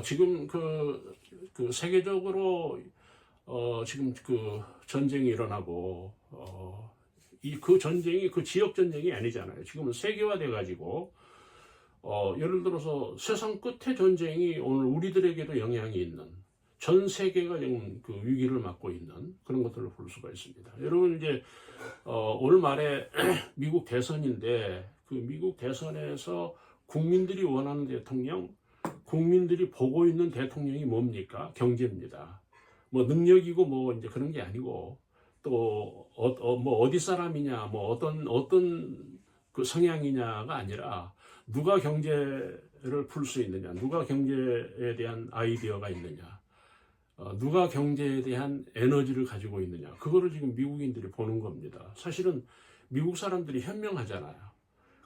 지금 그 세계적으로 지금 그 전쟁이 일어나고 그 전쟁이 그 지역 전쟁이 아니잖아요. 지금은 세계화돼 가지고 예를 들어서 세상 끝의 전쟁이 오늘 우리들에게도 영향이 있는, 전 세계가 지금 그 위기를 맞고 있는 그런 것들을 볼 수가 있습니다. 여러분 이제 올 말에 미국 대선인데, 그 미국 대선에서 국민들이 원하는 대통령, 국민들이 보고 있는 대통령이 뭡니까? 경제입니다. 뭐 능력이고 뭐 이제 그런 게 아니고, 또 뭐 어디 사람이냐, 뭐 어떤 그 성향이냐가 아니라 누가 경제를 풀 수 있느냐, 누가 경제에 대한 아이디어가 있느냐, 누가 경제에 대한 에너지를 가지고 있느냐, 그거를 지금 미국인들이 보는 겁니다. 사실은 미국 사람들이 현명하잖아요.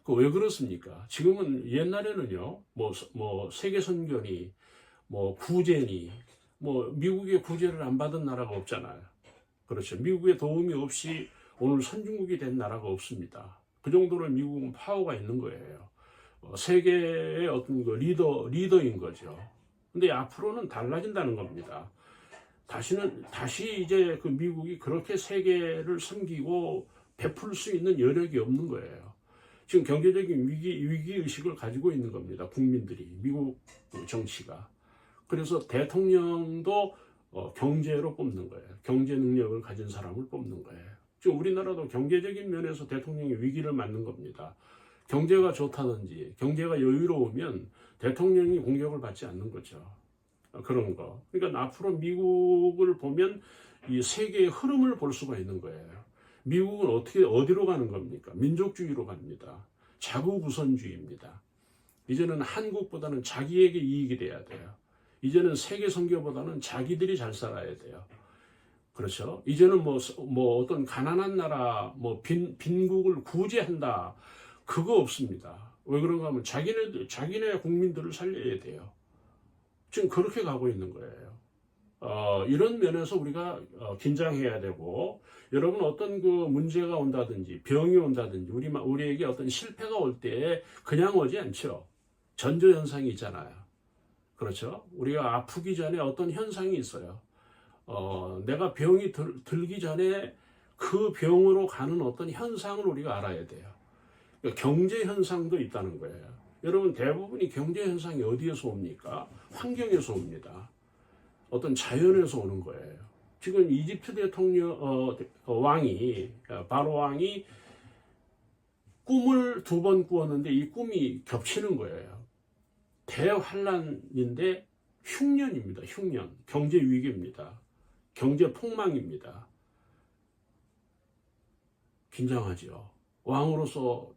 그 왜 그렇습니까? 지금은 옛날에는요, 뭐 세계 선교니, 뭐 구제니, 뭐 미국의 구제를 안 받은 나라가 없잖아요. 그렇죠. 미국의 도움이 없이 오늘 선진국이 된 나라가 없습니다. 그 정도로 미국은 파워가 있는 거예요. 세계의 어떤 그 리더인 거죠. 근데 앞으로는 달라진다는 겁니다. 다시 이제 그 미국이 그렇게 세계를 섬기고 베풀 수 있는 여력이 없는 거예요. 지금 경제적인 위기의식을 가지고 있는 겁니다. 국민들이, 미국 정치가. 그래서 대통령도 경제로 뽑는 거예요. 경제 능력을 가진 사람을 뽑는 거예요. 지금 우리나라도 경제적인 면에서 대통령이 위기를 맞는 겁니다. 경제가 좋다든지 경제가 여유로우면 대통령이 공격을 받지 않는 거죠. 그런 거. 그러니까 앞으로 미국을 보면 이 세계의 흐름을 볼 수가 있는 거예요. 미국은 어디로 가는 겁니까? 민족주의로 갑니다. 자국 우선주의입니다. 이제는 한국보다는 자기에게 이익이 돼야 돼요. 이제는 세계 선교보다는 자기들이 잘 살아야 돼요. 그렇죠? 이제는 뭐 어떤 가난한 나라, 뭐 빈국을 구제한다, 그거 없습니다. 왜 그런가 하면 자기네 국민들을 살려야 돼요. 지금 그렇게 가고 있는 거예요. 이런 면에서 우리가 긴장해야 되고, 여러분 어떤 그 문제가 온다든지 병이 온다든지 우리에게 어떤 실패가 올 때 그냥 오지 않죠. 전조현상이 있잖아요. 그렇죠? 우리가 아프기 전에 어떤 현상이 있어요. 내가 병이 들기 전에 그 병으로 가는 어떤 현상을 우리가 알아야 돼요. 그러니까 경제 현상도 있다는 거예요. 여러분 대부분이 경제 현상이 어디에서 옵니까? 환경에서 옵니다. 어떤 자연에서 오는 거예요. 지금 이집트 바로 왕이 꿈을 2번 꾸었는데 이 꿈이 겹치는 거예요. 대환란인데 흉년입니다. 흉년. 경제 위기입니다. 경제 폭망입니다. 긴장하죠. 왕으로서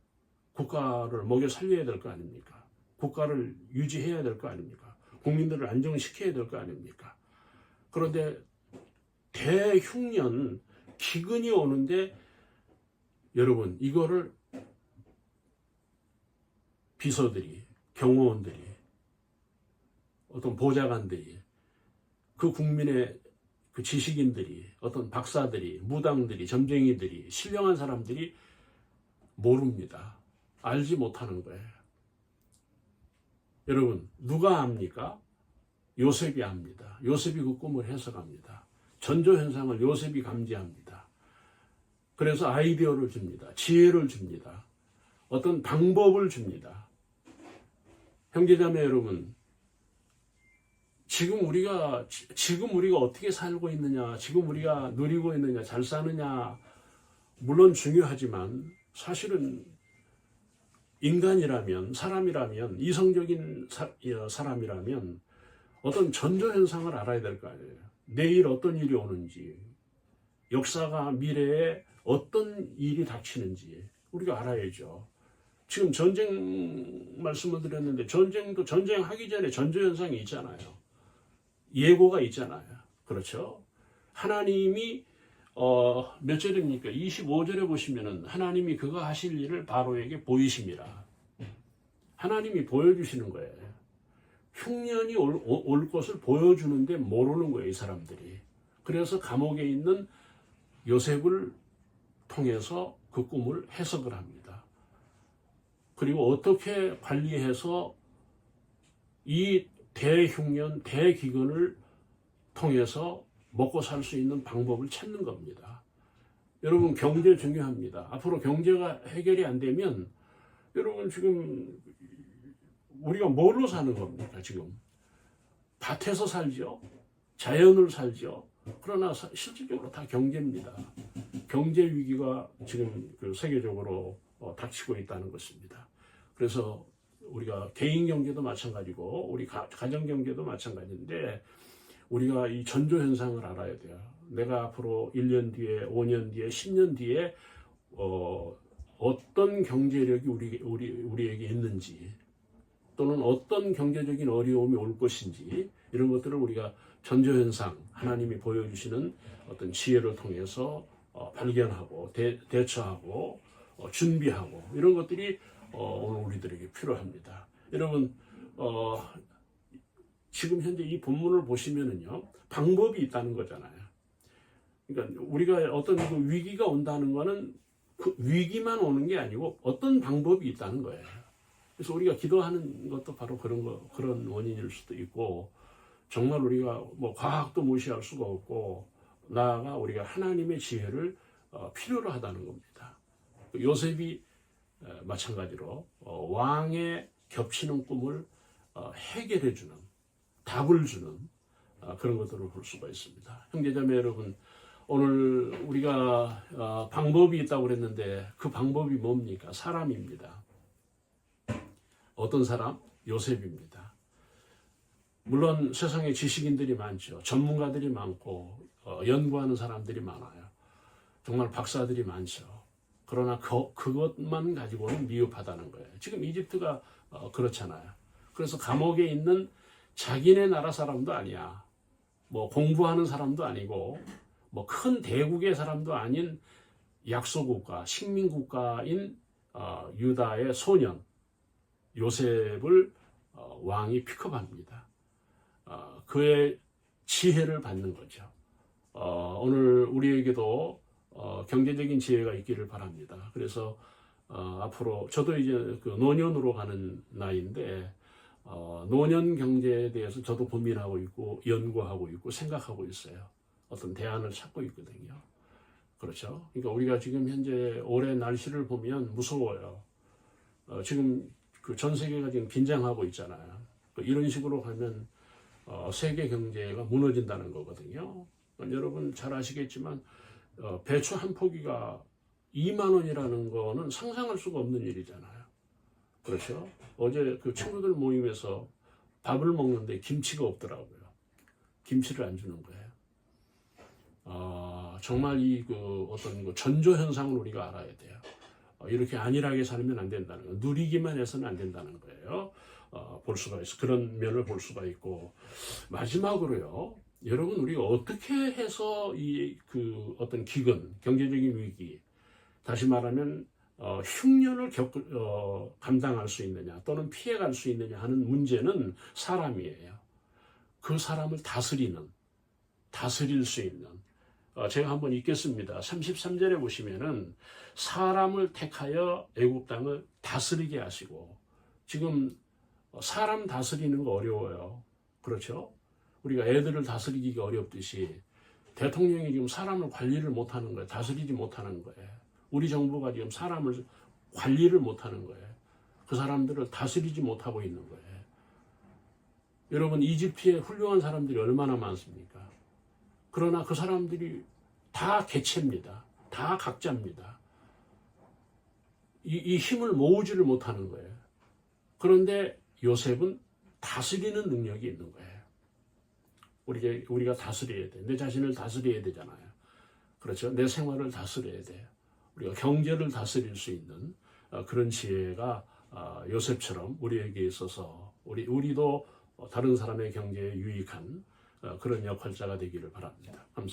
국가를 먹여 살려야 될 거 아닙니까? 국가를 유지해야 될 거 아닙니까? 국민들을 안정시켜야 될 거 아닙니까? 그런데 대흉년, 기근이 오는데 여러분 이거를 비서들이, 경호원들이, 어떤 보좌관들이, 그 국민의 그 지식인들이, 어떤 박사들이, 무당들이, 점쟁이들이, 신령한 사람들이 모릅니다. 알지 못하는 거예요. 여러분 누가 압니까? 요셉이 압니다. 요셉이 그 꿈을 해석합니다. 전조현상을 요셉이 감지합니다. 그래서 아이디어를 줍니다. 지혜를 줍니다. 어떤 방법을 줍니다. 형제자매 여러분, 지금 우리가 어떻게 살고 있느냐, 지금 우리가 누리고 있느냐, 잘 사느냐, 물론 중요하지만 사실은 인간이라면, 사람이라면, 이성적인 사람이라면 어떤 전조현상을 알아야 될 거 아니에요. 내일 어떤 일이 오는지, 역사가 미래에 어떤 일이 닥치는지 우리가 알아야죠. 지금 전쟁 말씀을 드렸는데 전쟁하기 전에 전조현상이 있잖아요. 예고가 있잖아요. 그렇죠? 하나님이 몇 절입니까? 25절에 보시면은 하나님이 그가 하실 일을 바로에게 보이심이라. 하나님이 보여주시는 거예요. 흉년이 올 것을 보여주는데 모르는 거예요, 이 사람들이. 그래서 감옥에 있는 요셉을 통해서 그 꿈을 해석을 합니다. 그리고 어떻게 관리해서 이 대흉년, 대기근을 통해서 먹고 살 수 있는 방법을 찾는 겁니다. 여러분, 경제 중요합니다. 앞으로 경제가 해결이 안 되면 여러분 지금 우리가 뭘로 사는 겁니까? 지금 밭에서 살죠. 자연을 살죠. 그러나 실질적으로 다 경제입니다. 경제 위기가 지금 세계적으로 닥치고 있다는 것입니다. 그래서 우리가 개인 경제도 마찬가지고 우리 가정 경제도 마찬가지인데 우리가 이 전조 현상을 알아야 돼요. 내가 앞으로 1년 뒤에, 5년 뒤에, 10년 뒤에 어떤 경제력이 우리에게 있는지 또는 어떤 경제적인 어려움이 올 것인지 이런 것들을 우리가 전조현상, 하나님이 보여주시는 어떤 지혜를 통해서 발견하고 대처하고 준비하고 이런 것들이 오늘 우리들에게 필요합니다. 여러분 지금 현재 이 본문을 보시면은요 방법이 있다는 거잖아요. 그러니까 우리가 어떤 그 위기가 온다는 거는 그 위기만 오는 게 아니고 어떤 방법이 있다는 거예요. 그래서 우리가 기도하는 것도 바로 그런 원인일 수도 있고, 정말 우리가 뭐 과학도 무시할 수가 없고, 나아가 우리가 하나님의 지혜를 필요로 하다는 겁니다. 요셉이 마찬가지로 왕의 겹치는 꿈을 해결해주는, 답을 주는 그런 것들을 볼 수가 있습니다. 형제자매 여러분, 오늘 우리가 방법이 있다고 그랬는데 그 방법이 뭡니까? 사람입니다. 어떤 사람? 요셉입니다. 물론 세상에 지식인들이 많죠. 전문가들이 많고 연구하는 사람들이 많아요. 정말 박사들이 많죠. 그러나 그것만 가지고는 미흡하다는 거예요. 지금 이집트가 그렇잖아요. 그래서 감옥에 있는 자기네 나라 사람도 아니야. 뭐 공부하는 사람도 아니고 뭐 큰 대국의 사람도 아닌 약소국가, 식민국가인 유다의 소년 요셉을 왕이 픽업합니다. 그의 지혜를 받는 거죠. 오늘 우리에게도 경제적인 지혜가 있기를 바랍니다. 그래서 앞으로 저도 이제 그 노년으로 가는 나이인데 노년 경제에 대해서 저도 고민하고 있고 연구하고 있고 생각하고 있어요. 어떤 대안을 찾고 있거든요. 그렇죠. 그러니까 우리가 지금 현재 올해 날씨를 보면 무서워요. 지금 그 전 세계가 지금 긴장하고 있잖아요. 이런 식으로 가면 세계 경제가 무너진다는 거거든요. 여러분 잘 아시겠지만 배추 한 포기가 2만 원이라는 거는 상상할 수가 없는 일이잖아요. 그렇죠. 어제 그 친구들 모임에서 밥을 먹는데 김치가 없더라고요. 김치를 안 주는 거예요. 정말 어떤 그 전조 현상을 우리가 알아야 돼요. 이렇게 안일하게 살면 안 된다는 거예요. 누리기만 해서는 안 된다는 거예요. 볼 수가 있어. 그런 면을 볼 수가 있고. 마지막으로요. 여러분, 우리가 어떻게 해서 어떤 기근, 경제적인 위기, 다시 말하면, 흉년을 감당할 수 있느냐, 또는 피해갈 수 있느냐 하는 문제는 사람이에요. 그 사람을 다스릴 수 있는. 제가 한번 읽겠습니다. 33절에 보시면은 사람을 택하여 애굽 땅을 다스리게 하시고, 지금 사람 다스리는 거 어려워요. 그렇죠? 우리가 애들을 다스리기가 어렵듯이 대통령이 지금 사람을 관리를 못하는 거예요. 다스리지 못하는 거예요. 우리 정부가 지금 사람을 관리를 못하는 거예요. 그 사람들을 다스리지 못하고 있는 거예요. 여러분, 이집트에 훌륭한 사람들이 얼마나 많습니까? 그러나 그 사람들이 다 개체입니다. 다 각자입니다. 이 힘을 모으지를 못하는 거예요. 그런데 요셉은 다스리는 능력이 있는 거예요. 우리가 다스려야 돼. 내 자신을 다스려야 되잖아요. 그렇죠? 내 생활을 다스려야 돼요. 우리가 경제를 다스릴 수 있는 그런 지혜가 요셉처럼 우리에게 있어서 우리도 다른 사람의 경제에 유익한 그런 역할자가 되기를 바랍니다. 감사합니다.